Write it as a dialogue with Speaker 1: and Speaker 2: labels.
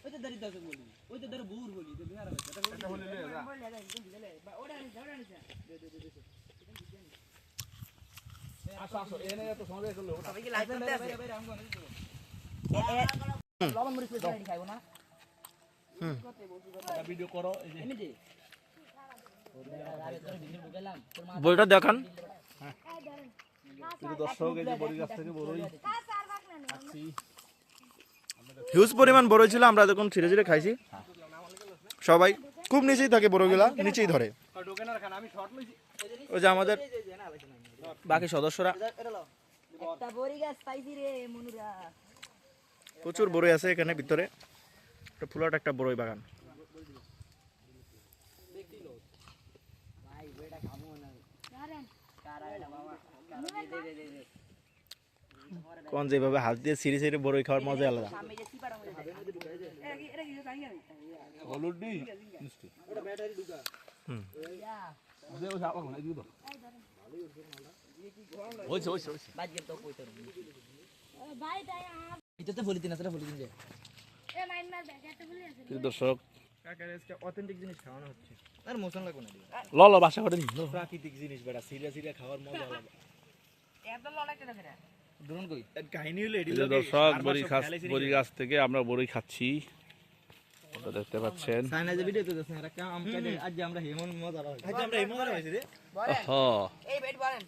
Speaker 1: ওই তো দাঁড়িয়ে দাও বলি ওই তো দাঁড় বুর বলি তো বিহার আছে এটা বলি লে যা ওটা নি আসো আসো এনে তো সময় করলো সবাই কি লাইভ করতে আছে ভাই রাম গনে লবণ মরিচ পেস্ট রেডি খাইবো না এটা ভিডিও করো এই যে এমনি
Speaker 2: বইটা দেখান
Speaker 3: কিন্তু দর্শক এই যে বড়ি গাছ থেকে বড়ই
Speaker 2: হিউজ পরিমাণ বড়ই ছিল আমরা যখন ছিঁড়ে ছিঁড়ে খাইছি সবাই খুব নিচেই থাকে বড়গুলা নিচেই ধরে ওই যে আমাদের বাকি সদস্যরা
Speaker 1: একটা বড়ি গাছ পাইছি রে মনুরা
Speaker 2: প্রচুর বড়ই আছে এখানে ভিতরে একটা ফুলাট একটা বড়ই বাগান
Speaker 1: ভাই বড়টা খামু না কারেন কারা এটা বাবা দে
Speaker 2: কোন যেভাবে হাত দিয়ে ছিঁড়ে ছিঁড়ে বড়ই খাওয়ার মজা আলাদা
Speaker 1: আমি যে সিপাড়া মধ্যে এটা কি জানি আমি
Speaker 3: হলুদি মিষ্টি
Speaker 1: ওটা ব্যাটারি ঢুকা ইয়া
Speaker 3: দে ওই আপা কোন এই দাও ওই
Speaker 1: বাজ গেল তো কই তোর ভাই তাই এটা তো বলি দিন আসলে বলি দিন যে এ মাইন মার ব্যাটারি বলি আছে
Speaker 2: কিন্তু দর্শক
Speaker 1: কাকার আজকে অথেন্টিক জিনিস খাওয়ানো হচ্ছে আর মশলা কোন দিই
Speaker 2: ল বাসা করে নি
Speaker 3: প্রাকৃতিক জিনিস বেটা সিরিয়া সিরিয়া খাওয়ার মজা আলাদা
Speaker 1: এত লড়াইতে দেখে রে দুরন কই
Speaker 3: কাহিনী হলো এডি
Speaker 2: দর্শক বড়ি গাছ থেকে আমরা বড়ি খাচ্ছি ওটা দেখতে পাচ্ছেন
Speaker 1: সাইনা যে ভিডিও তো দেখছেন এরা কাম আম কাটে আজ আমরা হেমন মজা হয়
Speaker 3: আজ আমরা এই মজা হইছে রে
Speaker 2: হ্যাঁ
Speaker 1: এই বেট বলেন